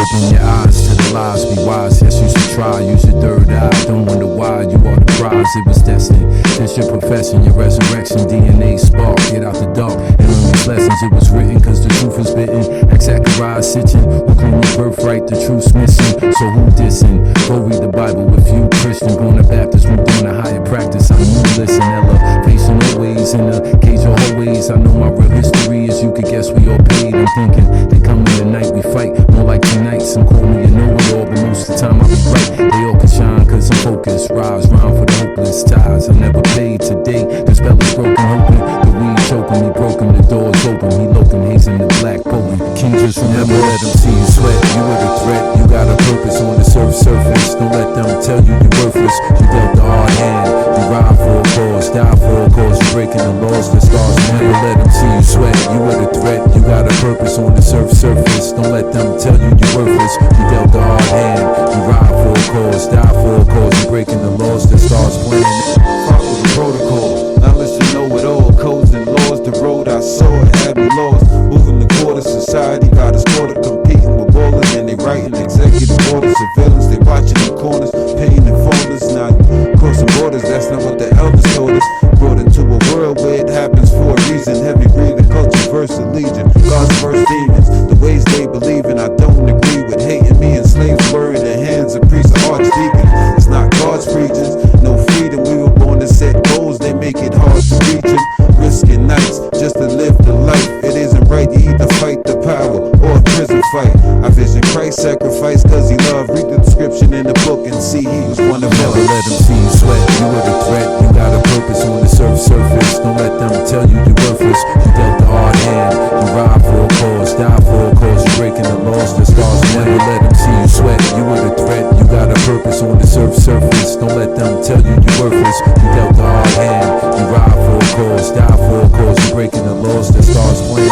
open your eyes to the lies, be wise. Yes, you should try, use your third eye. Don't wonder why you are the prize. It was destined, since your profession, your resurrection, DNA spark. Get out the dark and learn these lessons. It was written cause the truth was bitten. Like Zachariah sitting, who claim your birthright, the truth's missing. So who dissing? Go read the Bible with you Christian. Born a Baptist, moved on to higher practice. I knew listen, elevation always in the cage of always. I know my real history is you could guess we all paid. I'm thinking they come in the night we fight, more like tonight. Some call me a know-it-all, but most of the time I'll be right. They all can shine cause I'm focused. Rise round for the hopeless ties. I never paid today. The spell is broken, hoping the weed choking me, broken. The doors open, he loking, hazing the black potent. King, just remember, let them see you sweat. You were the threat, you got a purpose on the surface. Don't let them tell you you're worthless. You dealt the hard hand. You ride for a cause, die for a cause. You're breaking the laws, the stars. Never let them see you sweat. You were the threat, you got a purpose on the surface. Don't let them tell you you're worthless. You dealt the hard hand. You ride for a cause, die for a cause. You're breaking the laws, the stars playing. Follow the protocol. Now listen, know it all. Codes and laws, the road I saw it had me lost. Moving the quarter, society got us caught up competing with ballers, and they writing executive orders. Surveillance, they watching the corners, paying the folders. Now crossing borders, that's not what the elders told us. Brought into a world where it happens for a reason. Heavy breathing, culture versus legion. God's first demons, the ways they believe in. I don't agree with hating me and slaves were in the hands of priests or archdeacons. It's not God's preachers, no freedom. We were born to set goals, they make it hard to reach them. Risking nights just to live the life. It isn't right to either fight the power or a prison fight. I vision Christ sacrifice cause he loved. Read the description in the book and see he was one of them. Never let them see you sweat. You were the threat, you got a purpose on the surface. Don't let them tell you you're worthless. You dealt the hard hand. You ride for a cause, die for a cause. You're breaking the laws, the stars. Never let them see you sweat. You were the threat, you got a purpose on the surface. Don't let them tell you you're worthless. You dealt the hard hand. You ride for a cause, die for a cause. You're breaking the laws, the stars playing.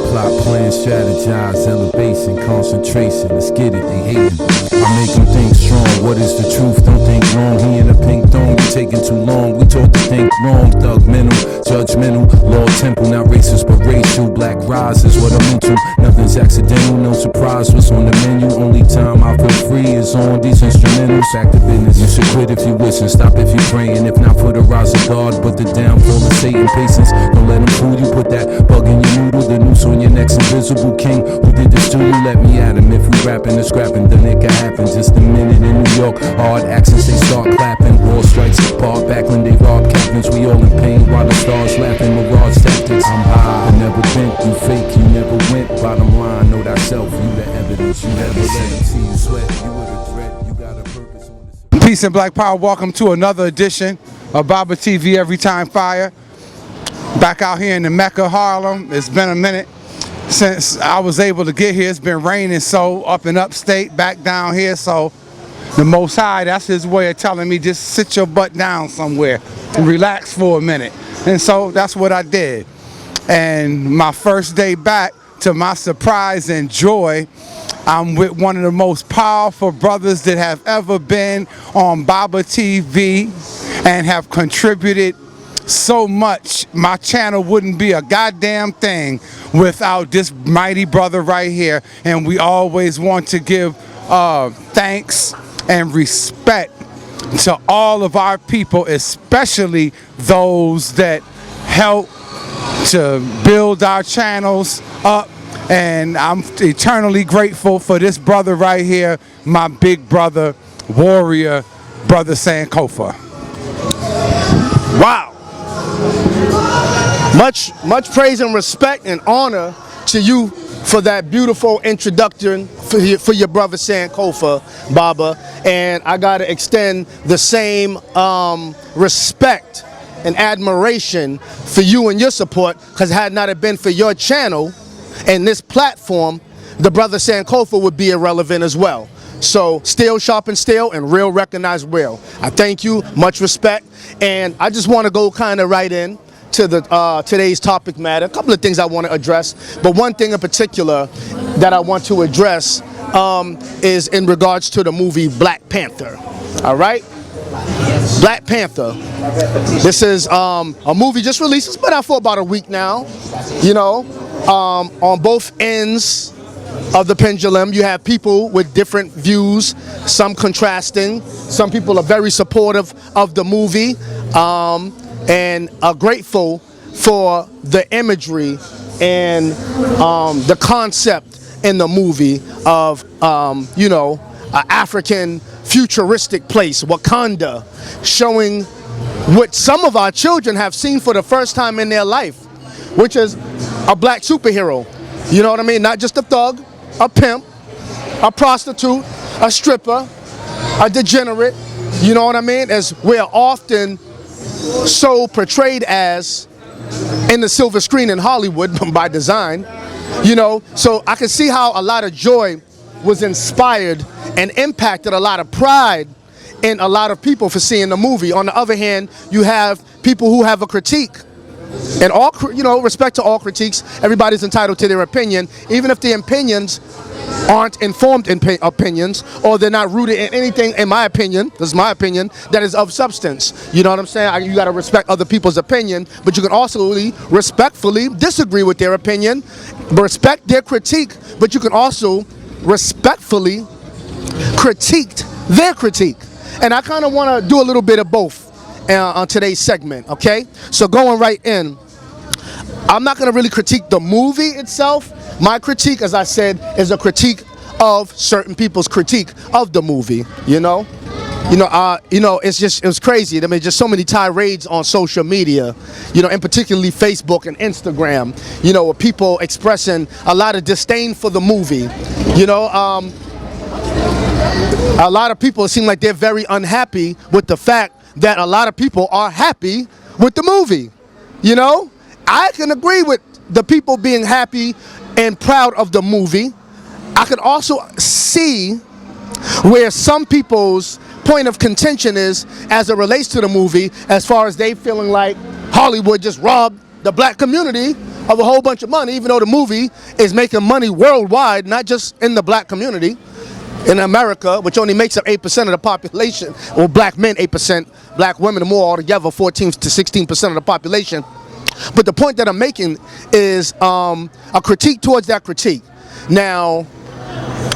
Plot, plan, strategize, elevation, concentration. Let's get it, they hating. I make them think strong. What is the truth? Don't think wrong. He in a pink dome, you taking too long. We taught to think wrong. Thug mental, judgmental, law temple, not racist but racial. Black rise is what I'm into. Nothing's accidental, no surprise what's on the menu. Only time I feel free is on these instrumentals. Back to business. You should quit if you wish and stop if you praying. If not for the rise of God, but the downfall of Satan. Patience, don't let him fool you. Put that bug in your noodle, the noose on your neck's invisible. King who did this to you, let me at him. If we rapping and scrapping, then it can happen. Just a minute in New York, hard accents they start clapping. War strikes, part back when they robbed captains. We all in pain while the stars laughing. Mirage tactics, I'm high, I never been. You fake, you never went. Bottom line, know thyself, you the evidence. You never let them see you sweat. You were the threat, you got a purpose on this. Peace and Black Power. Welcome to another edition of BABATV Every Time Fire. Back out here in the Mecca, Harlem. It's been a minute since I was able to get here. It's been raining so up in upstate, back down here. So the Most High, that's his way of telling me just sit your butt down somewhere and relax for a minute. And so that's what I did. And my first day back, to my surprise and joy, I'm with one of the most powerful brothers that have ever been on BABATV and have contributed so much. My channel wouldn't be a goddamn thing without this mighty brother right here. And we always want to give thanks and respect to all of our people, especially those that help to build our channels up. And I'm eternally grateful for this brother right here, my big brother, warrior, brother Sankofa. Wow. Much praise and respect and honor to you for that beautiful introduction for your brother Sankofa, Baba. And I gotta extend the same respect and admiration for you and your support, because had not it been for your channel and this platform, the brother Sankofa would be irrelevant as well. So steel sharpen steel and real recognize real. I thank you, much respect, and I just want to go kind of right in to the today's topic matter. A couple of things I want to address, but one thing in particular that I want to address is in regards to the movie Black Panther. All right, Black Panther. This is a movie just released. It's been out for about a week now. You know, on both ends of the pendulum. You have people with different views, some contrasting. Some people are very supportive of the movie and are grateful for the imagery and the concept in the movie of, you know, an African futuristic place, Wakanda, showing what some of our children have seen for the first time in their life, which is a black superhero. You know what I mean? Not just a thug, a pimp, a prostitute, a stripper, a degenerate. You know what I mean? As we're often so portrayed as in the silver screen in Hollywood by design. You know, so I can see how a lot of joy was inspired and impacted a lot of pride in a lot of people for seeing the movie. On the other hand, you have people who have a critique. And all, you know, respect to all critiques, everybody's entitled to their opinion, even if the opinions aren't informed opinions, or they're not rooted in anything, in my opinion, this is my opinion, that is of substance. You know what I'm saying? You got to respect other people's opinion, but you can also respectfully disagree with their opinion, respect their critique, but you can also respectfully critique their critique. And I kind of want to do a little bit of both on today's segment, okay? So going right in, I'm not going to really critique the movie itself. My critique, as I said, is a critique of certain people's critique of the movie, you know? It was crazy. I mean, just so many tirades on social media, you know, and particularly Facebook and Instagram, you know, with people expressing a lot of disdain for the movie. You know, a lot of people seem like they're very unhappy with the fact that a lot of people are happy with the movie. You know, I can agree with the people being happy and proud of the movie. I can also see where some people's point of contention is as it relates to the movie, as far as they feeling like Hollywood just robbed the black community of a whole bunch of money, even though the movie is making money worldwide, not just in the black community. In America, which only makes up 8% of the population, or black men 8%, black women more altogether, 14 to 16% of the population. But the point that I'm making is a critique towards that critique. Now,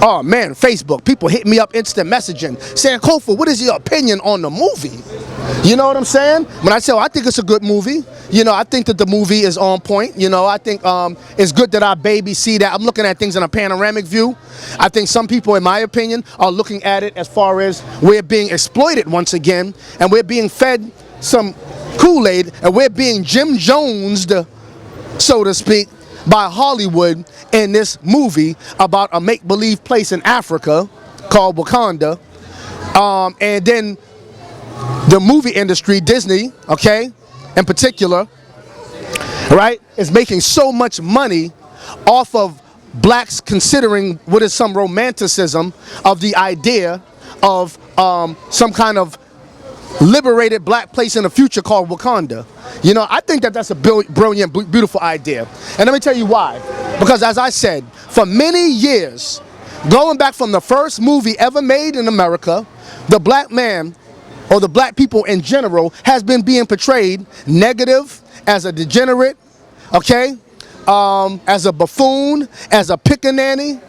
oh man, Facebook, people hit me up instant messaging, Sankofa, what is your opinion on the movie? You know what I'm saying? When I say, I think it's a good movie, you know, I think that the movie is on point. You know, I think it's good that our babies see that. I'm looking at things in a panoramic view. I think some people, in my opinion, are looking at it as far as we're being exploited once again, and we're being fed some Kool-Aid, and we're being Jim Jones'd, so to speak, by Hollywood in this movie about a make-believe place in Africa called Wakanda. And then the movie industry, Disney, okay, in particular, right, is making so much money off of blacks considering what is some romanticism of the idea of some kind of liberated black place in the future called Wakanda. You know, I think that that's a brilliant, beautiful idea. And let me tell you why. Because as I said, for many years, going back from the first movie ever made in America, the black man, or the black people in general, has been being portrayed negative, as a degenerate, okay, as a buffoon, as a pickaninny,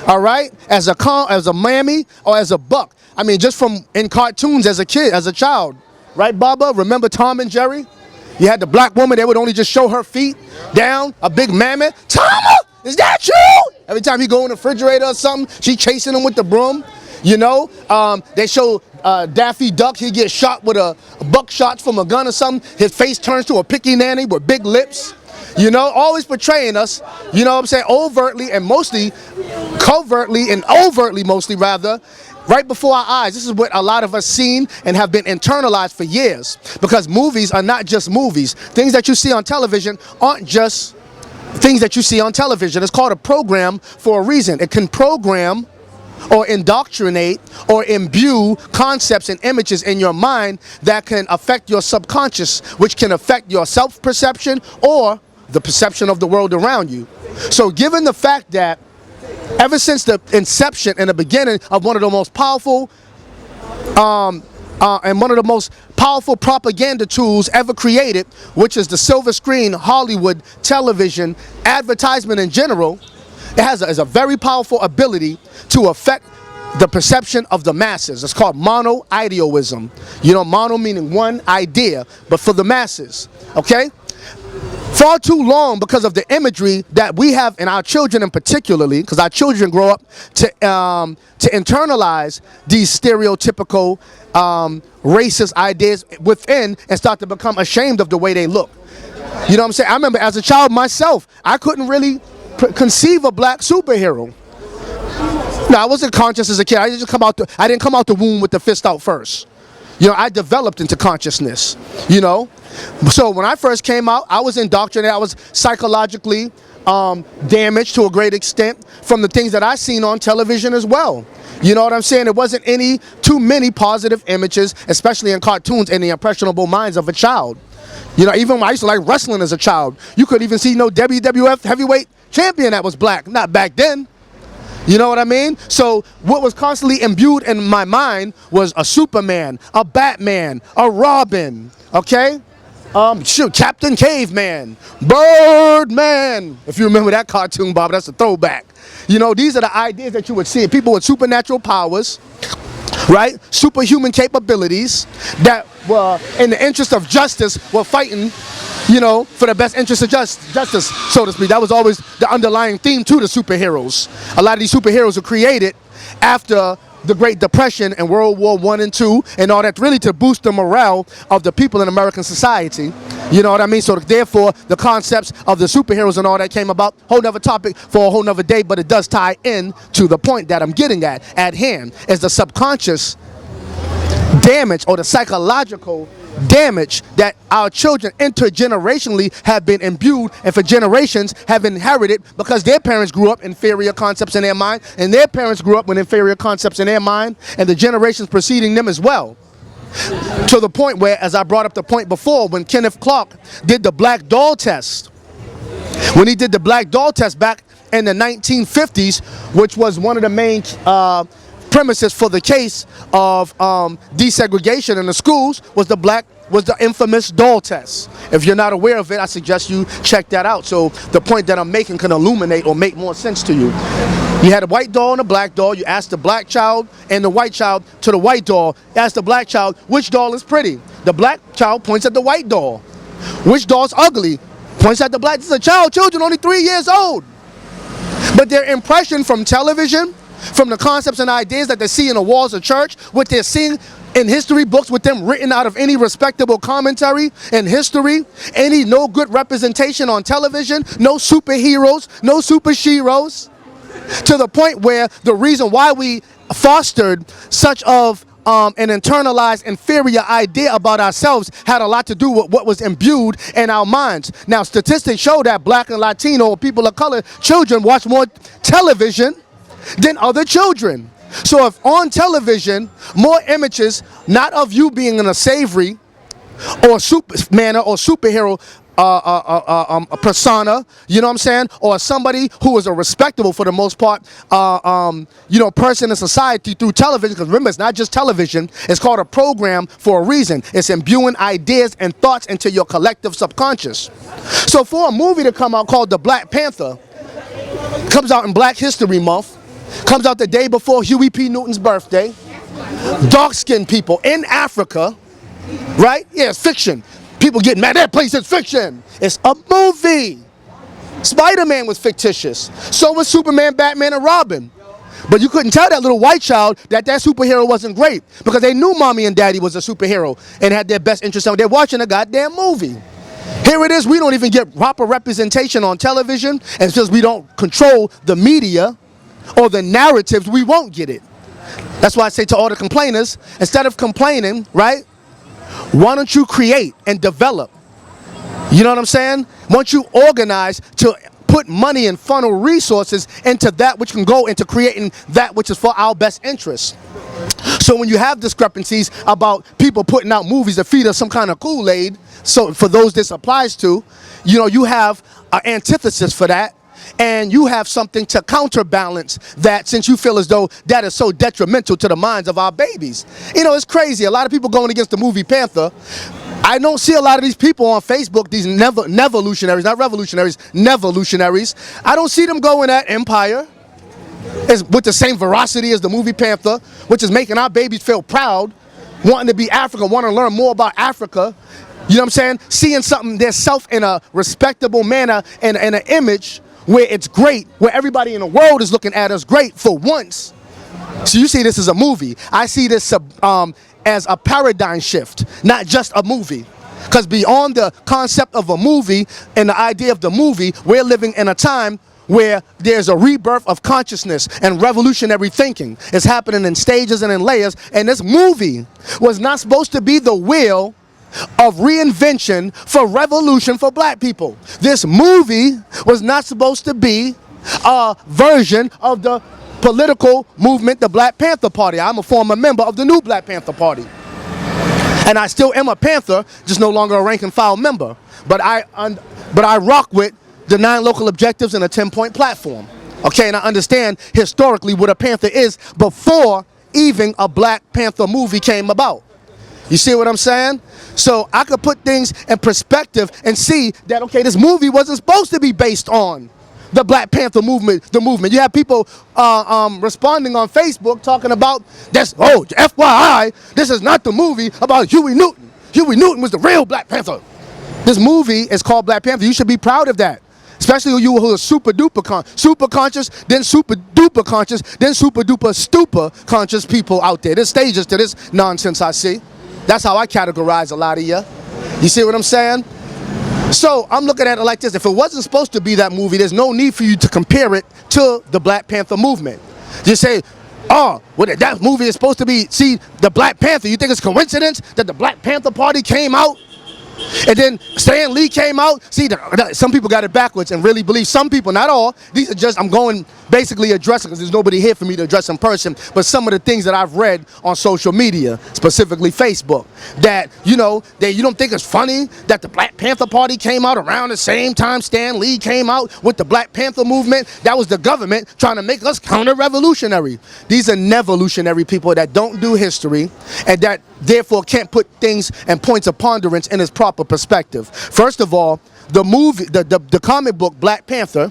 all right, as a mammy, or as a buck. I mean, just from in cartoons as a kid, as a child, right, Baba? Remember Tom and Jerry? You had the black woman, they would only just show her feet down, a big mammoth. Tama, is that you? Every time he go in the refrigerator or something, she chasing him with the broom. You know, they show Daffy Duck, he gets shot with a buckshot from a gun or something. His face turns to a picky nanny with big lips. You know, always portraying us, you know what I'm saying, overtly and mostly, covertly and overtly mostly rather, right before our eyes. This is what a lot of us seen and have been internalized for years. Because movies are not just movies. Things that you see on television aren't just things that you see on television. It's called a program for a reason. It can program or indoctrinate or imbue concepts and images in your mind that can affect your subconscious, which can affect your self-perception or the perception of the world around you. So given the fact that ever since the inception and the beginning of one of the most powerful and one of the most powerful propaganda tools ever created, which is the silver screen, Hollywood, television, advertisement in general, is a very powerful ability to affect the perception of the masses. It's called mono-idealism. You know, mono meaning one idea, but for the masses, okay? Far too long, because of the imagery that we have in our children, and particularly because our children grow up to internalize these stereotypical racist ideas within and start to become ashamed of the way they look. You know what I'm saying? I remember as a child myself, I couldn't really conceive a black superhero. No, I wasn't conscious as a kid. I didn't come out the womb with the fist out first. You know, I developed into consciousness, you know. So when I first came out, I was indoctrinated. I was psychologically damaged to a great extent from the things that I seen on television as well. You know what I'm saying? It wasn't too many positive images, especially in cartoons, in the impressionable minds of a child. You know, even when I used to like wrestling as a child, you could even see no WWF heavyweight champion that was black. Not back then. You know what I mean? So what was constantly imbued in my mind was a Superman, a Batman, a Robin, okay? Captain Caveman, Birdman. If you remember that cartoon, Bob, that's a throwback. You know, these are the ideas that you would see. People with supernatural powers, right? Superhuman capabilities that were, in the interest of justice, were fighting, you know, for the best interest of justice, so to speak. That was always the underlying theme to the superheroes. A lot of these superheroes were created after the Great Depression and World War I and II and all that, really to boost the morale of the people in American society. You know what I mean? So therefore, the concepts of the superheroes and all that came about. Whole nother topic for a whole nother day, but it does tie in to the point that I'm getting at hand, is the subconscious damage or the psychological damage that our children intergenerationally have been imbued and for generations have inherited because their parents grew up inferior concepts in their mind and their parents grew up with inferior concepts in their mind and the generations preceding them as well. To the point where, as I brought up the point before, when Kenneth Clark did the black doll test, when he did the black doll test back in the 1950s, which was one of the main premises for the case of desegregation in the schools, was the infamous doll test. If you're not aware of it, I suggest you check that out so the point that I'm making can illuminate or make more sense to you. You had a white doll and a black doll. You asked the black child and the white child to the white doll. Ask the black child, which doll is pretty? The black child points at the white doll. Which doll's ugly? Points at the black. This is a child, children only 3 years old. But their impression from television, from the concepts and ideas that they see in the walls of church, what they're seeing in history books with them written out of any respectable commentary in history, no good representation on television, no superheroes, no super sheroes, to the point where the reason why we fostered such of an internalized inferior idea about ourselves had a lot to do with what was imbued in our minds. Now, statistics show that black and Latino or people of color children watch more television than other children. So if on television, more images, not of you being in a savory or Superman or superhero a persona, you know what I'm saying, or somebody who is a respectable, for the most part, you know, person in society through television, because remember, it's not just television, it's called a program for a reason. It's imbuing ideas and thoughts into your collective subconscious. So for a movie to come out called The Black Panther, comes out in Black History Month, comes out the day before Huey P. Newton's birthday, dark-skinned people in Africa, right? Yeah, it's fiction. People get mad, that place is fiction. It's a movie. Spider-Man was fictitious. So was Superman, Batman, and Robin. But you couldn't tell that little white child that superhero wasn't great because they knew mommy and daddy was a superhero and had their best interest on. They're watching a goddamn movie. Here it is, we don't even get proper representation on television, and since we don't control the media or the narratives, we won't get it. That's why I say to all the complainers, instead of complaining, right? Why don't you create and develop? You know what I'm saying? Once you organize to put money and funnel resources into that which can go into creating that which is for our best interest. So when you have discrepancies about people putting out movies that feed us some kind of Kool-Aid, so for those this applies to, you know, you have an antithesis for that. And you have something to counterbalance that, since you feel as though that is so detrimental to the minds of our babies. You know, it's crazy. A lot of people going against the movie Panther I don't see a lot of these people on Facebook, these nevolutionaries, not revolutionaries, nevolutionaries. I don't see them going at Empire with the same veracity as the movie Panther, which is making our babies feel proud, wanting to be African, wanting to learn more about Africa. You know what I'm saying? Seeing something, their self in a respectable manner and an image where it's great, where everybody in the world is looking at us great for once. So you see this as a movie. I see this as a paradigm shift, not just a movie. Because beyond the concept of a movie and the idea of the movie, we're living in a time where there's a rebirth of consciousness and revolutionary thinking. It's happening in stages and in layers. And this movie was not supposed to be the wheel of reinvention for revolution for black people. This movie was not supposed to be a version of the political movement, the Black Panther Party. I'm a former member of the new Black Panther Party. And I still am a Panther, just no longer a rank and file member. But I rock with the 9 local objectives and a 10-point platform. Okay, and I understand historically what a Panther is before even a Black Panther movie came about. You see what I'm saying? So I could put things in perspective and see that, okay, this movie wasn't supposed to be based on the Black Panther movement, the movement. You have people responding on Facebook talking about this, oh, FYI, this is not the movie about Huey Newton. Huey Newton was the real Black Panther. This movie is called Black Panther. You should be proud of that. Especially you who are super conscious, then super duper conscious, then super duper stupor conscious people out there. There's stages to this nonsense I see. That's how I categorize a lot of you. You see what I'm saying? So I'm looking at it like this. If it wasn't supposed to be that movie, there's no need for you to compare it to the Black Panther movement. Just say, oh, well, that movie is supposed to be, see, the Black Panther. You think it's coincidence that the Black Panther Party came out? And then Stan Lee came out. See, some people got it backwards and really believe. Some people, not all. These are just, I'm going basically addressing, because there's nobody here for me to address in person, but some of the things that I've read on social media, specifically Facebook, that, you know, that you don't think it's funny that the Black Panther Party came out around the same time Stan Lee came out with the Black Panther movement. That was the government trying to make us counter-revolutionary. These are nevolutionary people that don't do history and that therefore can't put things and points of ponderance in its proper perspective. First of all, the movie, the comic book Black Panther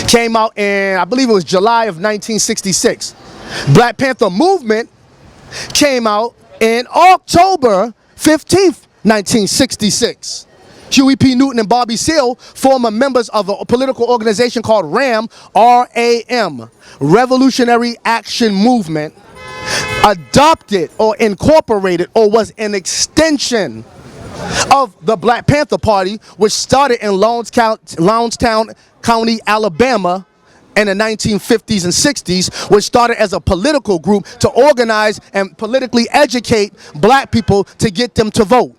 came out in, I believe it was July of 1966. Black Panther movement came out in October 15th, 1966. Huey P. Newton and Bobby Seale, former members of a political organization called RAM, R-A-M, Revolutionary Action Movement, adopted or incorporated or was an extension of the Black Panther Party, which started in Lownstown County, Alabama in the 1950s and 60s, which started as a political group to organize and politically educate black people to get them to vote.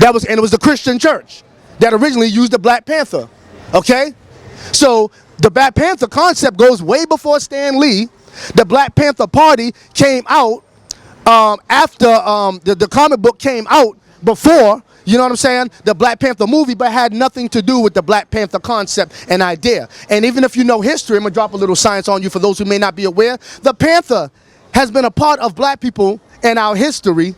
And it was the Christian church that originally used the Black Panther, okay? So the Black Panther concept goes way before Stan Lee. The Black Panther Party came out after the comic book came out before, you know what I'm saying, the Black Panther movie, but had nothing to do with the Black Panther concept and idea. And even if you know history, I'm going to drop a little science on you for those who may not be aware. The Panther has been a part of black people in our history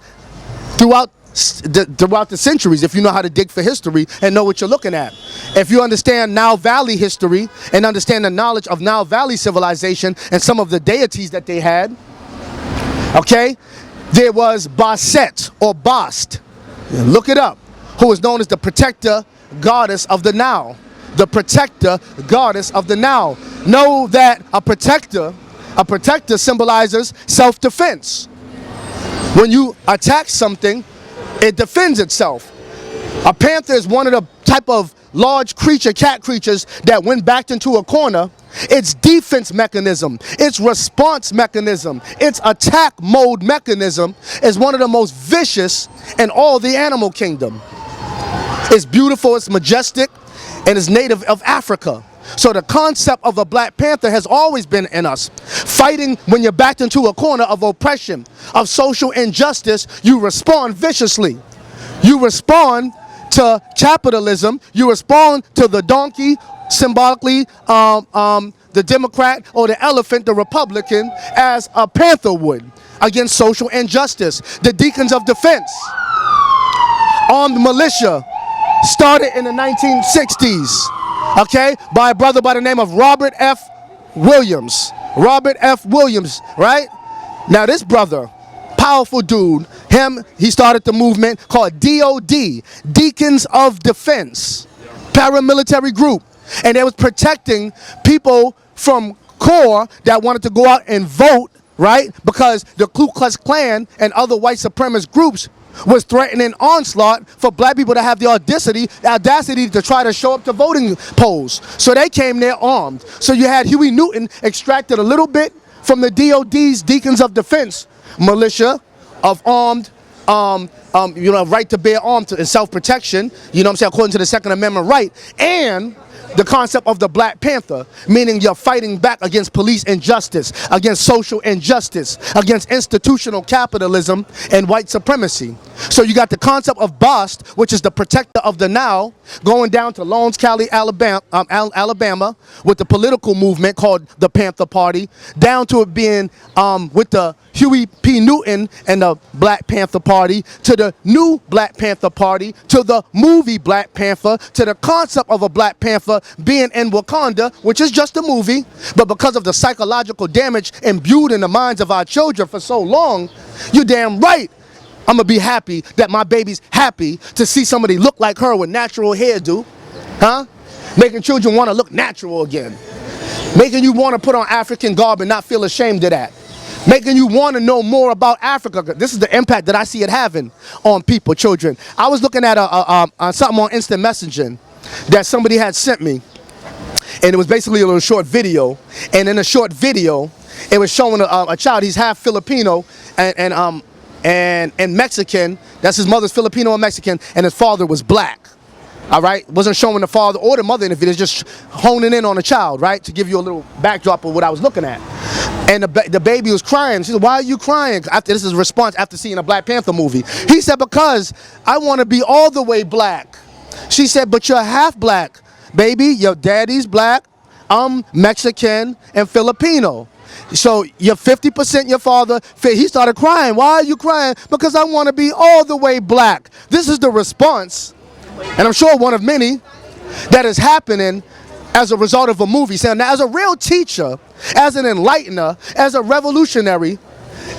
throughout the centuries, if you know how to dig for history and know what you're looking at. If you understand Nile Valley history and understand the knowledge of Nile Valley civilization and some of the deities that they had, okay, there was Bastet or Bast, look it up, who was known as the protector goddess of the Nile. The protector goddess of the Nile. Know that a protector symbolizes self-defense. When you attack something, it defends itself. A panther is one of the type of large cat creatures that when backed into a corner, its defense mechanism, its response mechanism, its attack mode mechanism is one of the most vicious in all the animal kingdom. It's beautiful, it's majestic, and it's native of Africa. So the concept of a Black Panther has always been in us. Fighting when you're backed into a corner of oppression, of social injustice, you respond viciously. You respond to capitalism. You respond to the donkey, symbolically, the Democrat, or the elephant, the Republican, as a panther would against social injustice. The deacons of defense. armed militia started in the 1960s, okay, by a brother by the name of Robert F. Williams. Robert F. Williams, right? Now this brother, powerful dude, he started the movement called DOD, Deacons of Defense, paramilitary group. And they was protecting people from Core that wanted to go out and vote, right? Because the Ku Klux Klan and other white supremacist groups was threatening onslaught for black people to have the audacity to try to show up to voting polls. So they came there armed. So you had Huey Newton extracted a little bit from the DOD's Deacons of Defense militia of armed, right to bear arms and self-protection, you know what I'm saying, according to the Second Amendment right, and the concept of the Black Panther, meaning you're fighting back against police injustice, against social injustice, against institutional capitalism and white supremacy. So you got the concept of BAST, which is the protector of the now, going down to Lawrence County, Alabama, with the political movement called the Panther Party, down to it being with the Huey P. Newton and the Black Panther Party, to the new Black Panther Party, to the movie Black Panther, to the concept of a Black Panther being in Wakanda, which is just a movie, but because of the psychological damage imbued in the minds of our children for so long, you're damn right I'm gonna be happy that my baby's happy to see somebody look like her with natural hairdo, huh? Making children want to look natural again. Making you want to put on African garb and not feel ashamed of that. Making you want to know more about Africa. This is the impact that I see it having on people, children. I was looking at something on instant messaging that somebody had sent me, and it was basically a little short video. And in a short video, it was showing a child. He's half Filipino and Mexican. That's his mother's Filipino and Mexican, and his father was black. All right, wasn't showing the father or the mother in the video, just honing in on the child, right, to give you a little backdrop of what I was looking at. And the baby was crying. She said, "Why are you crying?" This is a response after seeing a Black Panther movie. He said, "Because I want to be all the way black." She said, "But you're half black, baby. Your daddy's black. I'm Mexican and Filipino. So you're 50% your father." He started crying. "Why are you crying?" "Because I want to be all the way black." This is the response, and I'm sure one of many, that is happening as a result of a movie. So now, as a real teacher, as an enlightener, as a revolutionary,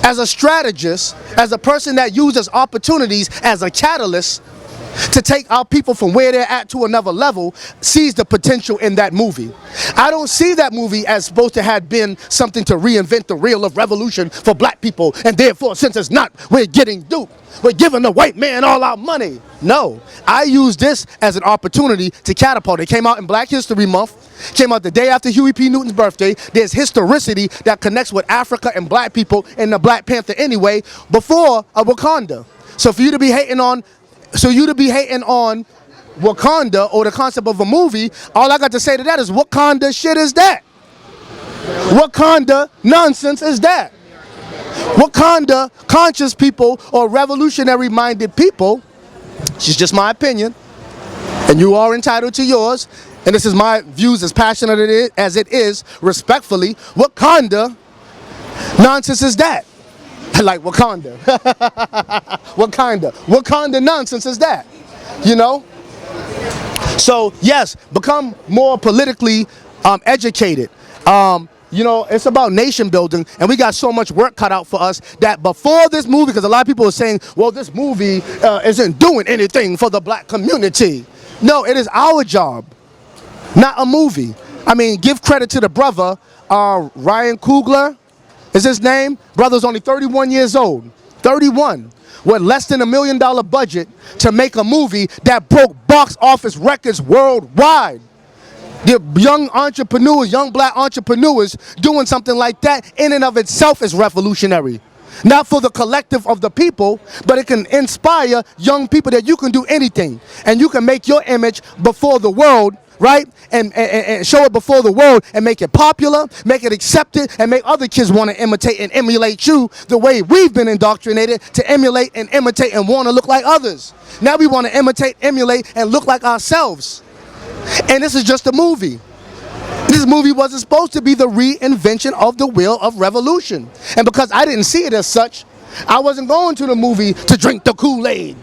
as a strategist, as a person that uses opportunities as a catalyst to take our people from where they're at to another level, sees the potential in that movie. I don't see that movie as supposed to have been something to reinvent the wheel of revolution for black people, and therefore, since it's not, we're getting duped. We're giving the white man all our money. No, I use this as an opportunity to catapult. It came out in Black History Month, came out the day after Huey P. Newton's birthday. There's historicity that connects with Africa and black people and the Black Panther anyway, before a Wakanda. So for you to be hating on Wakanda or the concept of a movie, all I got to say to that is, Wakanda shit is that? Wakanda nonsense is that? Wakanda conscious people or revolutionary minded people, it's just my opinion, and you are entitled to yours, and this is my views as passionate as it is, respectfully, Wakanda nonsense is that? Like Wakanda. Wakanda nonsense is that? You know? So yes, become more politically educated. It's about nation building, and we got so much work cut out for us that before this movie, because a lot of people are saying, well, this movie isn't doing anything for the black community. No, it is our job, not a movie. I mean, give credit to the brother, Ryan Coogler is his name. Brother's only 31 years old. 31. With less than $1 million budget to make a movie that broke box office records worldwide. The young entrepreneurs, young black entrepreneurs doing something like that in and of itself is revolutionary. Not for the collective of the people, but it can inspire young people that you can do anything. And you can make your image before the world, right? And show it before the world and make it popular, make it accepted, and make other kids want to imitate and emulate you the way we've been indoctrinated to emulate and imitate and want to look like others. Now we want to imitate, emulate, and look like ourselves. And this is just a movie. This movie wasn't supposed to be the reinvention of the wheel of revolution. And because I didn't see it as such, I wasn't going to the movie to drink the Kool-Aid.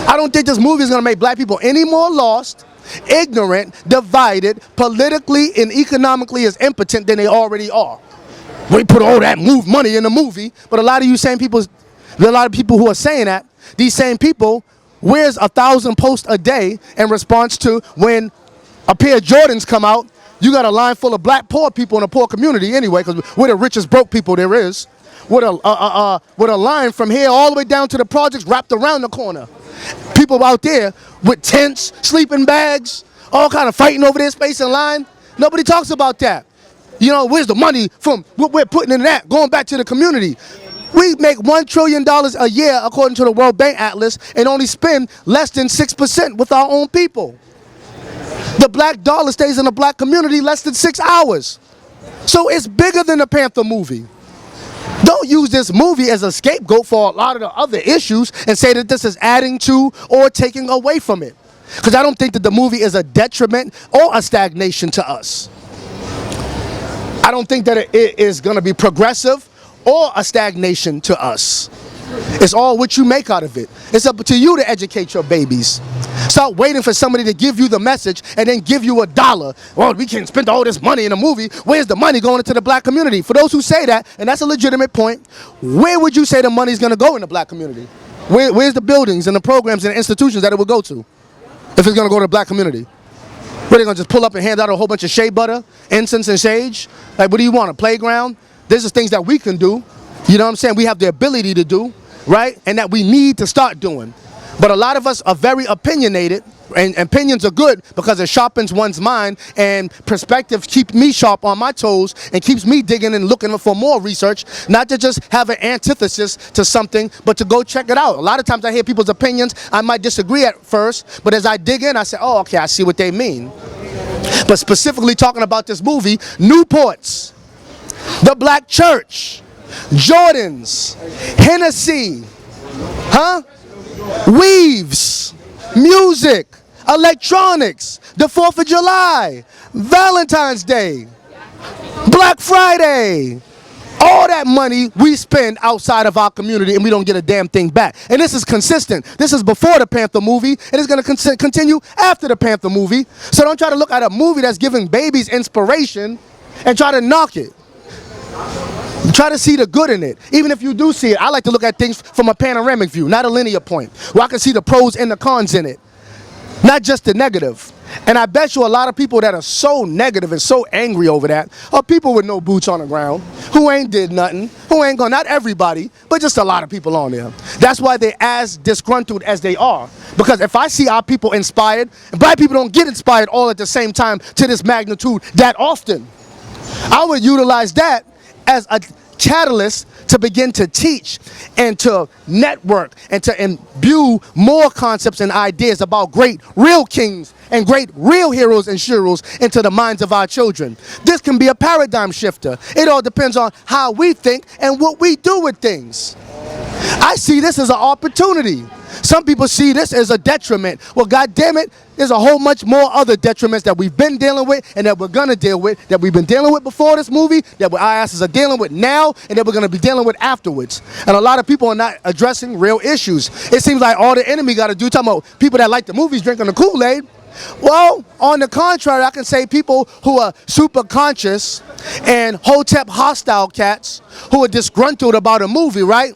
I don't think this movie is going to make black people any more lost, ignorant, divided, politically and economically as impotent than they already are. We put all that money in the movie, but a lot of people who are saying that, these same people, where's 1,000 posts a day in response to when a pair of Jordans come out, you got a line full of black poor people in a poor community anyway, because we're the richest broke people there is, with a line from here all the way down to the projects wrapped around the corner. People out there with tents, sleeping bags, all kind of fighting over their space in line. Nobody talks about that. You know, where's the money from what we're putting in that, going back to the community? We make $1 trillion a year, according to the World Bank Atlas, and only spend less than 6% with our own people. The black dollar stays in the black community less than 6 hours. So it's bigger than the Panther movie. Don't use this movie as a scapegoat for a lot of the other issues and say that this is adding to or taking away from it. Because I don't think that the movie is a detriment or a stagnation to us. I don't think that it is going to be progressive or a stagnation to us. It's all what you make out of it. It's up to you to educate your babies. Stop waiting for somebody to give you the message and then give you $1. Well, we can't spend all this money in a movie. Where's the money going into the black community? For those who say that, and that's a legitimate point, where would you say the money's going to go in the black community? Where's the buildings and the programs and the institutions that it would go to if it's going to go to the black community? What, are they going to just pull up and hand out a whole bunch of shea butter, incense and sage? Like, what do you want, a playground? These are things that we can do. You know what I'm saying? We have the ability to do, right? And that we need to start doing. But a lot of us are very opinionated, and opinions are good because it sharpens one's mind, and perspective keeps me sharp on my toes and keeps me digging and looking for more research, not to just have an antithesis to something, but to go check it out. A lot of times I hear people's opinions, I might disagree at first, but as I dig in, I say, oh, okay, I see what they mean. But specifically talking about this movie, Newports, the black church, Jordans, Hennessy, weaves, music, electronics, the 4th of July, Valentine's Day, Black Friday, all that money we spend outside of our community and we don't get a damn thing back. And this is consistent. This is before the Panther movie, and it's going to continue after the Panther movie. So don't try to look at a movie that's giving babies inspiration and try to knock it. Try to see the good in it. Even if you do see it, I like to look at things from a panoramic view, not a linear point, where I can see the pros and the cons in it, not just the negative. And I bet you a lot of people that are so negative and so angry over that are people with no boots on the ground, who ain't did nothing, who ain't gonna, not everybody, but just a lot of people on there. That's why they're as disgruntled as they are. Because if I see our people inspired, and black people don't get inspired all at the same time to this magnitude that often, I would utilize that as a catalyst to begin to teach and to network and to imbue more concepts and ideas about great real kings and great real heroes and sheroes into the minds of our children. This can be a paradigm shifter. It all depends on how we think and what we do with things. I see this as an opportunity. Some people see this as a detriment. Well, God damn it, there's a whole much more other detriments that we've been dealing with and that we're going to deal with, that we've been dealing with before this movie, that our asses are dealing with now, and that we're going to be dealing with afterwards. And a lot of people are not addressing real issues. It seems like all the enemy got to do, talking about people that like the movies drinking the Kool-Aid. Well, on the contrary, I can say people who are super conscious and hotep hostile cats who are disgruntled about a movie, right?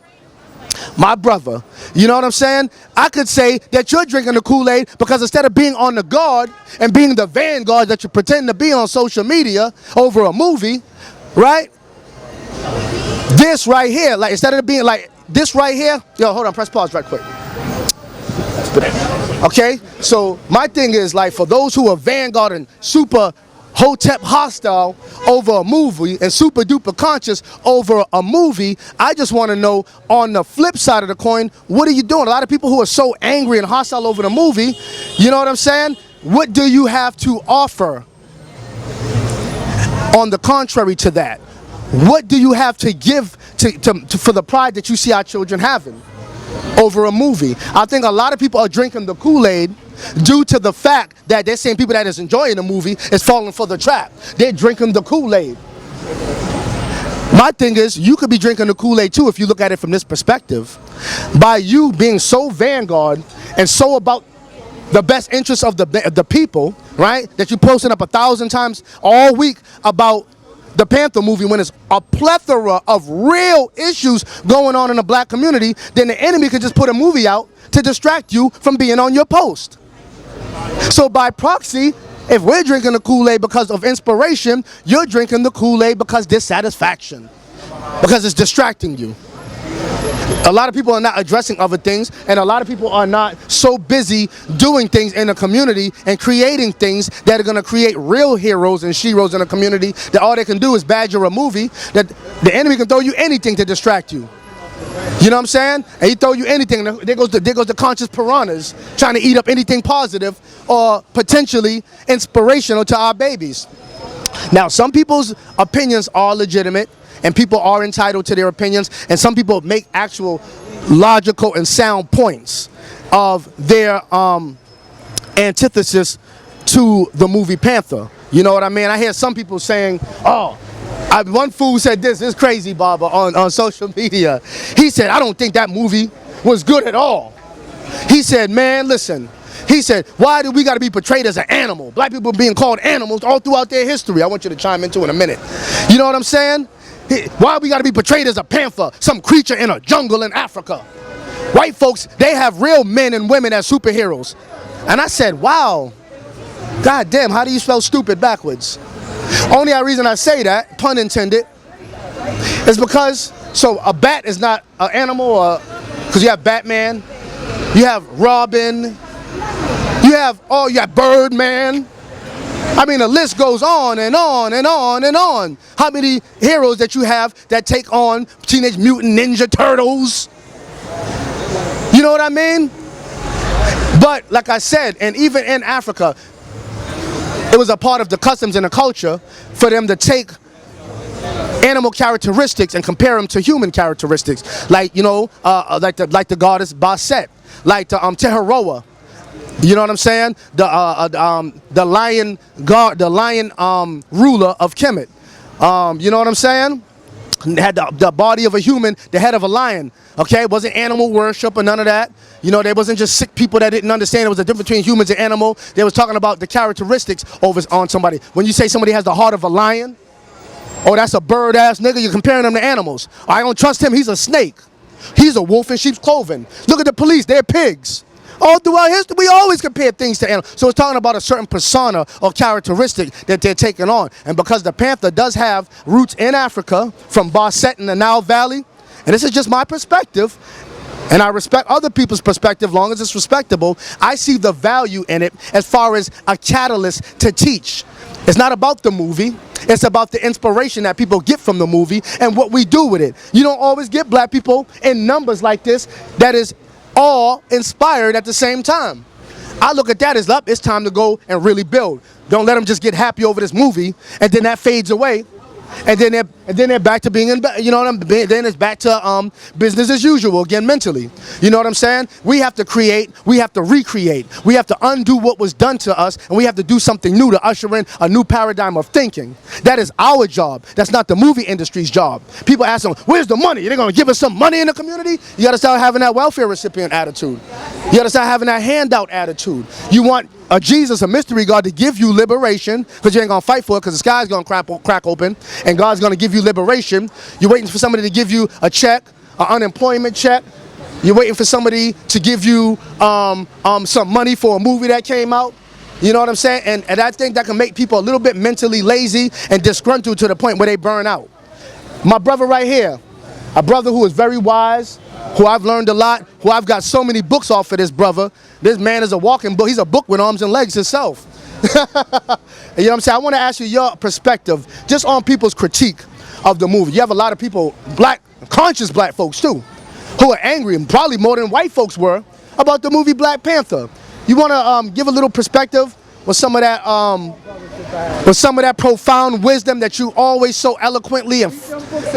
My brother, you know what I'm saying? I could say that you're drinking the Kool-Aid because instead of being on the guard and being the vanguard that you pretend to be on social media over a movie, right? This right here, like instead of being like this right here, yo, hold on, press pause right quick. Okay, so my thing is like for those who are vanguard and super hotep hostile over a movie and super duper conscious over a movie, I just want to know on the flip side of the coin, what are you doing? A lot of people who are so angry and hostile over the movie, you know what I'm saying? What do you have to offer on the contrary to that? What do you have to give for the pride that you see our children having over a movie? I think a lot of people are drinking the Kool-Aid due to the fact that they're saying people that is enjoying the movie is falling for the trap. They're drinking the Kool-Aid. My thing is, you could be drinking the Kool-Aid too if you look at it from this perspective. By you being so vanguard and so about the best interests of the people, right? That you posting up 1,000 times all week about the Panther movie when it's a plethora of real issues going on in the black community, then the enemy can just put a movie out to distract you from being on your post. So by proxy, if we're drinking the Kool-Aid because of inspiration, you're drinking the Kool-Aid because dissatisfaction, because it's distracting you. A lot of people are not addressing other things, and a lot of people are not so busy doing things in the community and creating things that are going to create real heroes and sheroes in the community, that all they can do is badger a movie, that the enemy can throw you anything to distract you. You know what I'm saying? And he throw you anything. There goes the conscious piranhas trying to eat up anything positive or potentially inspirational to our babies. Now, some people's opinions are legitimate, and people are entitled to their opinions, and some people make actual logical and sound points of their antithesis to the movie Panther. You know what I mean? I hear some people saying, oh, one fool said this is crazy, Baba, on social media. He said, I don't think that movie was good at all. He said, man, listen. He said, why do we got to be portrayed as an animal? Black people being called animals all throughout their history. I want you to chime into in a minute. You know what I'm saying? Why we got to be portrayed as a panther, some creature in a jungle in Africa? White folks, they have real men and women as superheroes. And I said, wow, god damn, how do you spell stupid backwards? Only reason I say that, pun intended, is because, so a bat is not an animal, because you have Batman, you have Robin, you have Birdman. I mean, the list goes on and on and on and on. How many heroes that you have that take on Teenage Mutant Ninja Turtles? You know what I mean? But like I said, and even in Africa, it was a part of the customs and the culture for them to take animal characteristics and compare them to human characteristics, like, you know, like the goddess Basset, like the Teheroa. You know what I'm saying? The lion god, the lion ruler of Kemet. You know what I'm saying? Had the body of a human, the head of a lion. Okay, it wasn't animal worship or none of that. You know, there wasn't just sick people that didn't understand there was a difference between humans and animal. They was talking about the characteristics on somebody. When you say somebody has the heart of a lion, oh, that's a bird ass nigga, you're comparing them to animals. I don't trust him, he's a snake. He's a wolf in sheep's clothing. Look at the police, they're pigs. All throughout history, we always compare things to animals. So it's talking about a certain persona or characteristic that they're taking on. And because the panther does have roots in Africa, from Basset in the Nile Valley, and this is just my perspective, and I respect other people's perspective long as it's respectable, I see the value in it as far as a catalyst to teach. It's not about the movie. It's about the inspiration that people get from the movie and what we do with it. You don't always get black people in numbers like this that is all inspired at the same time. I look at that as up, it's time to go and really build. Don't let them just get happy over this movie and then that fades away. And then they're back to being in, you know what I'm saying? Then it's back to business as usual again mentally. You know what I'm saying? We have to create, we have to recreate, we have to undo what was done to us, and we have to do something new to usher in a new paradigm of thinking. That is our job. That's not the movie industry's job. People ask them, where's the money? They're gonna give us some money in the community? You gotta start having that welfare recipient attitude. You gotta start having that handout attitude. You want a Jesus, a mystery God, to give you liberation, because you ain't gonna fight for it, because the sky's gonna crack open, and God's gonna give you liberation. You're waiting for somebody to give you a check, an unemployment check. You're waiting for somebody to give you some money for a movie that came out. You know what I'm saying? And I think that can make people a little bit mentally lazy and disgruntled to the point where they burn out. My brother right here, a brother who is very wise, who I've learned a lot, who I've got so many books off of this brother. This man is a walking book. He's a book with arms and legs himself. You know what I'm saying? I want to ask you your perspective just on people's critique of the movie. You have a lot of people, conscious black folks too, who are angry, and probably more than white folks were, about the movie Black Panther. You want to give a little perspective with some of that profound wisdom that you always so eloquently and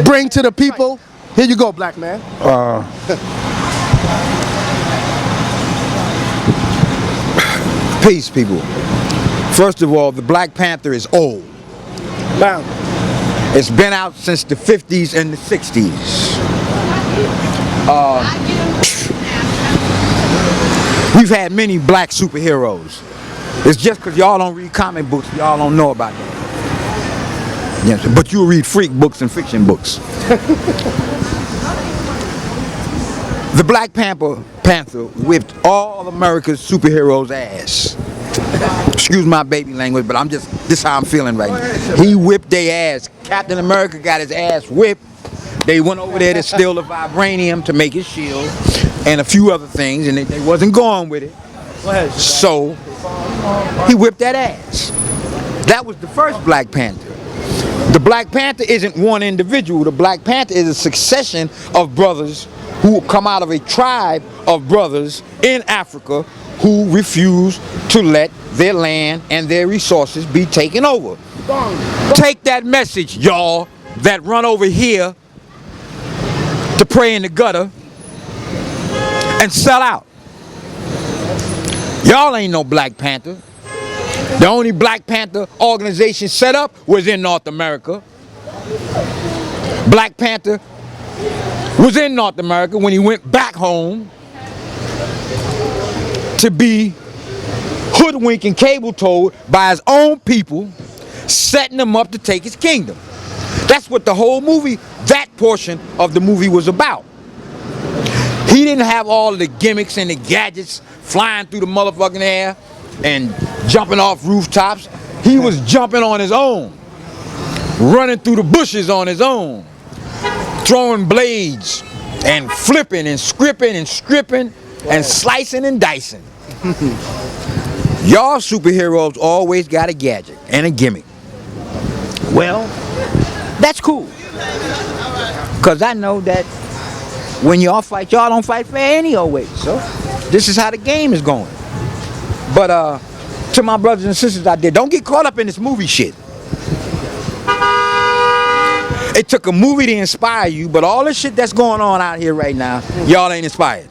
bring to the people? Here you go, black man. Peace, people. First of all, the Black Panther is old. Wow. It's been out since the 50s and the 60s. We've had many black superheroes. It's just because y'all don't read comic books, y'all don't know about that. Yes, but you read freak books and fiction books. The Black Panther whipped all America's superheroes' ass. Excuse my baby language, but this is how I'm feeling right now. He whipped their ass. Captain America got his ass whipped. They went over there to steal the vibranium to make his shield and a few other things, and they wasn't going with it. So he whipped that ass. That was the first Black Panther. The Black Panther isn't one individual. The Black Panther is a succession of brothers who come out of a tribe of brothers in Africa who refuse to let their land and their resources be taken over. Take that message, y'all, that run over here to pray in the gutter and sell out. Y'all ain't no Black Panther. The only Black Panther organization set up was in North America. Black Panther was in North America when he went back home to be hoodwinked and cable-toed by his own people, setting him up to take his kingdom. That's what the whole movie, that portion of the movie was about. He didn't have all of the gimmicks and the gadgets flying through the motherfucking air and jumping off rooftops. He was jumping on his own, running through the bushes on his own, throwing blades and flipping and scripping and stripping and slicing and dicing. Y'all superheroes always got a gadget and a gimmick. Well, that's cool. Because I know that when y'all fight, y'all don't fight fair any old way. So this is how the game is going. But to my brothers and sisters out there, don't get caught up in this movie shit. It took a movie to inspire you, but all the shit that's going on out here right now, y'all ain't inspired.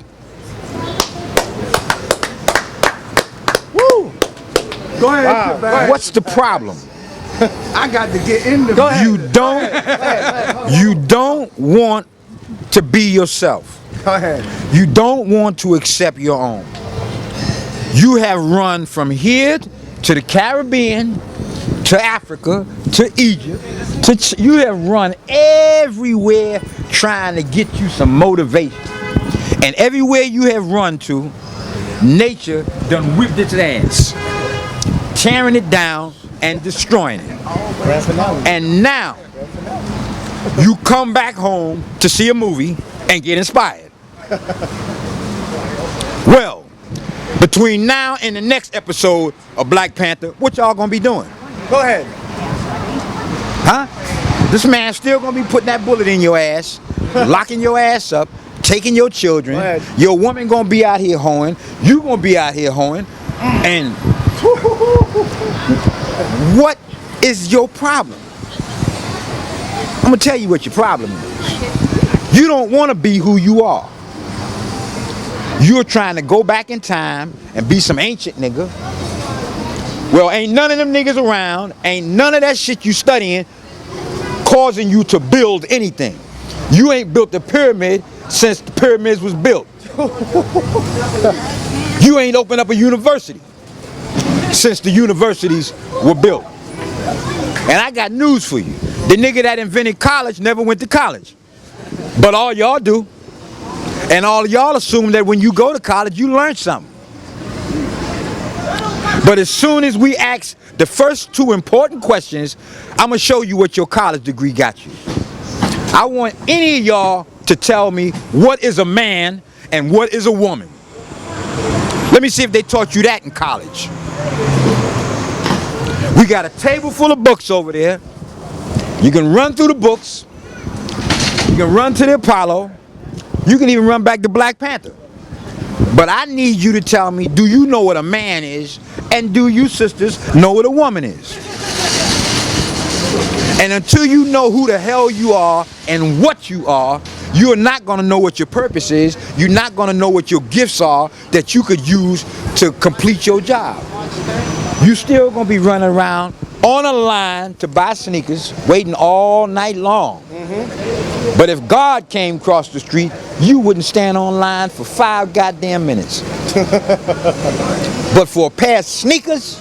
Woo! Go ahead. Wow. What's the problem? I got to get in the. Go ahead. You don't want to be yourself. Go ahead. You don't want to accept your own. You have run from here to the Caribbean, to Africa, to Egypt, you have run everywhere trying to get you some motivation. And everywhere you have run to, nature done whipped its ass, tearing it down and destroying it. And now, you come back home to see a movie and get inspired. Well, between now and the next episode of Black Panther, what y'all gonna be doing? Go ahead. Huh? This man's still gonna be putting that bullet in your ass, locking your ass up, taking your children. Your woman gonna be out here hoeing. You gonna be out here hoeing. And what is your problem? I'm gonna tell you what your problem is. You don't want to be who you are. You're trying to go back in time and be some ancient nigga. Well, ain't none of them niggas around, ain't none of that shit you studying causing you to build anything. You ain't built the pyramid since the pyramids was built. You ain't opened up a university since the universities were built. And I got news for you. The nigga that invented college never went to college. But all y'all do, and all y'all assume that when you go to college, you learn something. But as soon as we ask the first two important questions, I'm gonna show you what your college degree got you. I want any of y'all to tell me what is a man and what is a woman. Let me see if they taught you that in college. We got a table full of books over there. You can run through the books. You can run to the Apollo. You can even run back to Black Panther. But I need you to tell me, do you know what a man is? And do you sisters know what a woman is? And until you know who the hell you are and what you are, you're not going to know what your purpose is. You're not going to know what your gifts are that you could use to complete your job. You still going to be running around on a line to buy sneakers, waiting all night long. But if God came across the street, you wouldn't stand on line for 5 goddamn minutes. But for a pair of sneakers,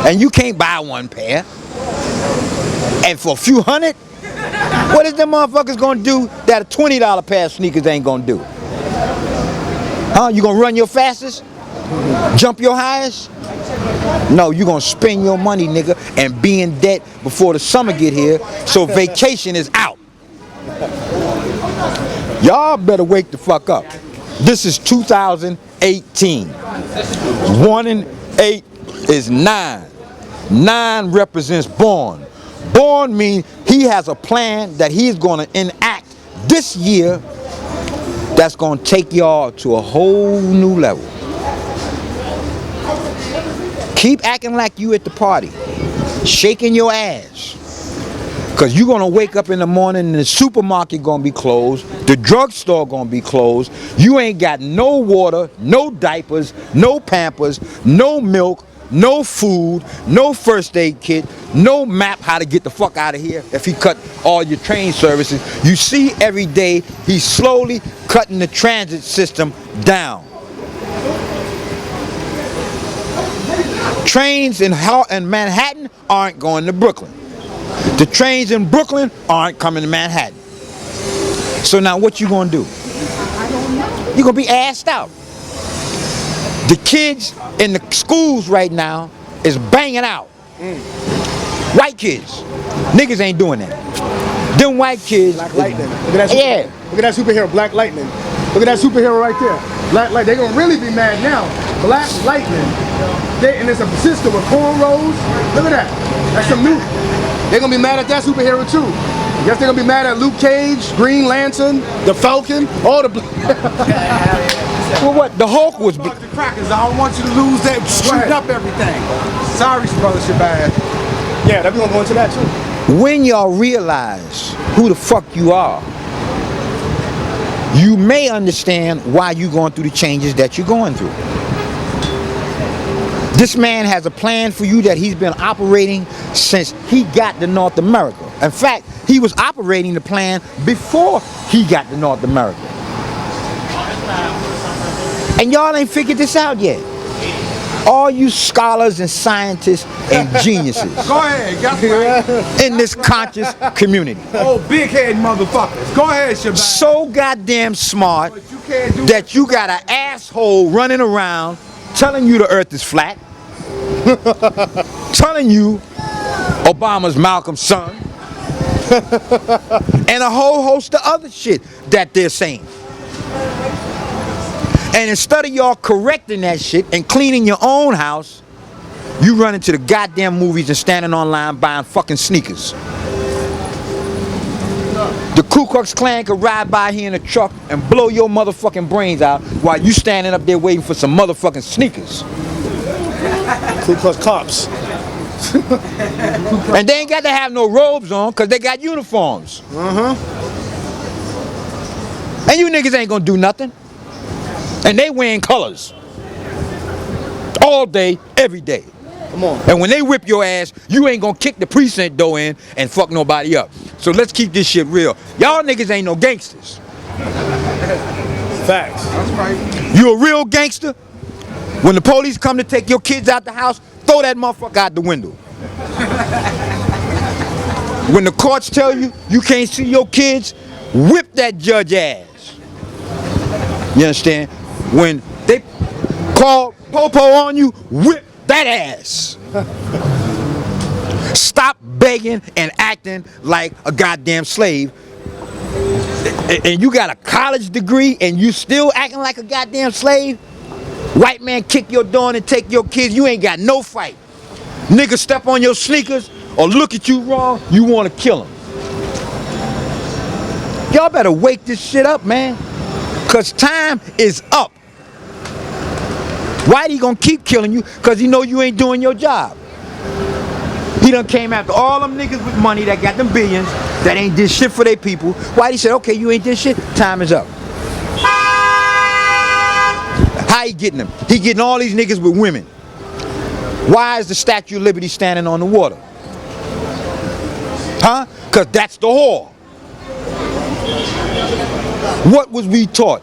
and you can't buy one pair, and for a few hundred, what is them motherfuckers gonna do that a $20 pair of sneakers ain't gonna do? Huh? You gonna run your fastest? Jump your highest? No, you gonna spend your money, nigga, and be in debt before the summer get here, so vacation is out. Y'all better wake the fuck up. This is 2018. 1 and 8 is 9. 9 represents born. Born means he has a plan that he's gonna enact this year that's gonna take y'all to a whole new level. Keep acting like you at the party, shaking your ass. Cause you're gonna wake up in the morning and the supermarket gonna be closed, the drugstore gonna be closed, you ain't got no water, no diapers, no Pampers, no milk, no food, no first aid kit, no map how to get the fuck out of here if he cut all your train services. You see every day he's slowly cutting the transit system down. Trains in Manhattan aren't going to Brooklyn. The trains in Brooklyn aren't coming to Manhattan. So now what you gonna do? You're gonna be assed out. The kids in the schools right now is banging out. White kids. Niggas ain't doing that. Them white kids. Black Lightning. Look at that Look at that superhero, Black Lightning. Look at that superhero right there. Black Lightning. They're gonna really be mad now. Black Lightning. And it's a sister with cornrows. Look at that. That's some new. They're gonna be mad at that superhero too. Guess they're gonna be mad at Luke Cage, Green Lantern, the Falcon, all the. Well, what? The Hulk was. Fuck the crackers. I don't want you to lose that. Shoot up everything. Sorry, brother Shabazz. Yeah, we're gonna go into that too. When y'all realize who the fuck you are, you may understand why you're going through the changes that you're going through. This man has a plan for you that he's been operating since he got to North America. In fact, he was operating the plan before he got to North America. And y'all ain't figured this out yet. All you scholars and scientists and geniuses. Go ahead, guess in this conscious community. Oh, big head motherfuckers. Go ahead, Shabazz. So goddamn smart that you got an asshole running around telling you the earth is flat, telling you Obama's Malcolm's son, and a whole host of other shit that they're saying. And instead of y'all correcting that shit and cleaning your own house, you run into the goddamn movies and standing online buying fucking sneakers. The Ku Klux Klan could ride by here in a truck and blow your motherfucking brains out while you standing up there waiting for some motherfucking sneakers. Ku Klux Cops. And they ain't got to have no robes on because they got uniforms. And you niggas ain't gonna do nothing. And they wearing colors. All day, every day. Come on. And when they whip your ass, you ain't gonna kick the precinct door in and fuck nobody up. So let's keep this shit real. Y'all niggas ain't no gangsters. Facts. That's right. You a real gangster? When the police come to take your kids out the house, throw that motherfucker out the window. When the courts tell you you can't see your kids, whip that judge ass. You understand? When they call Popo on you, whip that ass. Stop begging and acting like a goddamn slave. And you got a college degree and you still acting like a goddamn slave? White man kick your door in and take your kids, you ain't got no fight. Nigga step on your sneakers or look at you wrong, you want to kill him. Y'all better wake this shit up, man. Cause time is up. Why he gonna keep killing you? Cause he know you ain't doing your job. He done came after all them niggas with money that got them billions that ain't did shit for their people. Why he said, okay, you ain't did shit, time is up. How he getting them? He getting all these niggas with women. Why is the Statue of Liberty standing on the water? Huh? Cause that's the whore. What was we taught?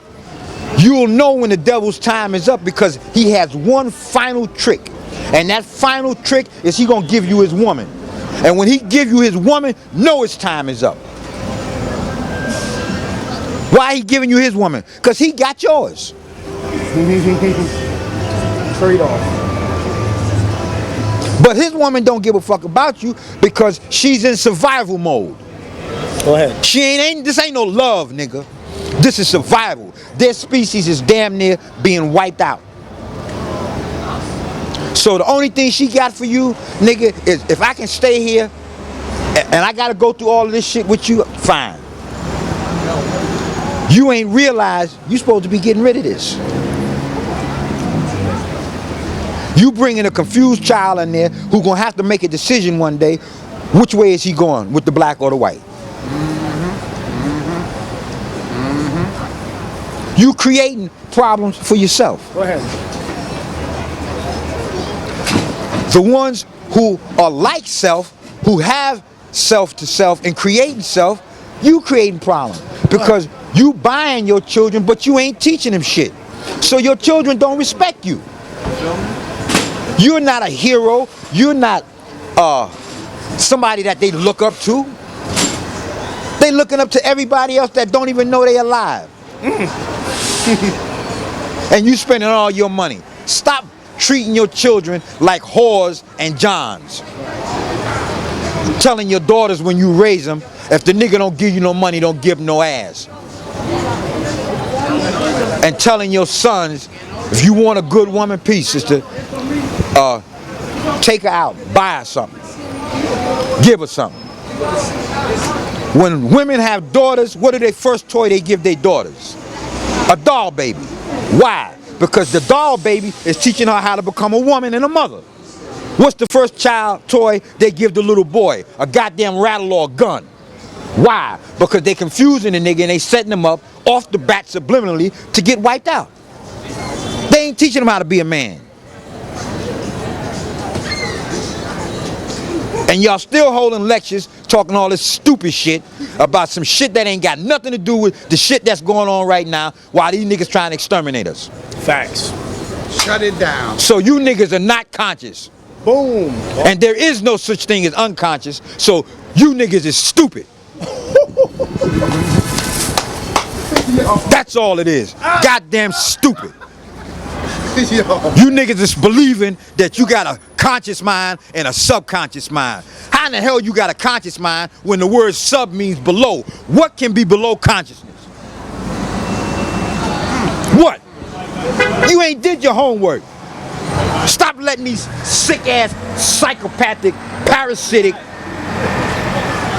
You'll know when the devil's time is up because he has one final trick. And that final trick is he gonna give you his woman. And when he give you his woman, know his time is up. Why he giving you his woman? Because he got yours. Trade off. But his woman don't give a fuck about you because she's in survival mode. Go ahead. This ain't no love, nigga. This is survival. Their species is damn near being wiped out. So the only thing she got for you, nigga, is if I can stay here and I gotta go through all of this shit with you, fine. You ain't realized you supposed to be getting rid of this. You bringing a confused child in there who gonna have to make a decision one day. Which way is he going, with the black or the white? You creating problems for yourself. Go ahead. The ones who are like self, who have self to self and creating self, you creating problems. Because you buying your children, but you ain't teaching them shit. So your children don't respect you. You're not a hero. You're not somebody that they look up to. They looking up to everybody else that don't even know they alive. And you spending all your money. Stop treating your children like whores and johns. Telling your daughters when you raise them, if the nigga don't give you no money, don't give him no ass. And telling your sons, if you want a good woman, peace, sister, take her out, buy her something, give her something. When women have daughters, what are their first toy they give their daughters? A doll baby. Why? Because the doll baby is teaching her how to become a woman and a mother. What's the first child toy they give the little boy? A goddamn rattle or a gun. Why? Because they confusing the nigga and they setting them up off the bat subliminally to get wiped out. They ain't teaching them how to be a man. And y'all still holding lectures, talking all this stupid shit about some shit that ain't got nothing to do with the shit that's going on right now while these niggas trying to exterminate us. Facts. Shut it down. So you niggas are not conscious. Boom. And there is no such thing as unconscious, so you niggas is stupid. That's all it is. Goddamn stupid. You niggas is believing that you got a conscious mind and a subconscious mind. How in the hell you got a conscious mind when the word sub means below? What can be below consciousness? What? You ain't did your homework. Stop letting these sick-ass, psychopathic, parasitic,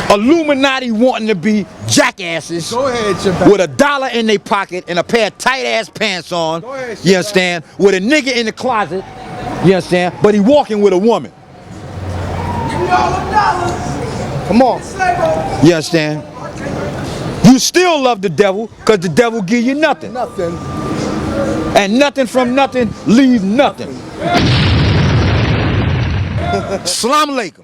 Illuminati wanting to be jackasses. Go ahead, Shabazz. With $1 in their pocket and a pair of tight-ass pants on. Go ahead, You understand? With a nigga in the closet. You understand? But he walking with a woman. Come on. You understand? You still love the devil because the devil give you nothing. Nothing. And nothing from nothing leave nothing. Assalamu alaikum.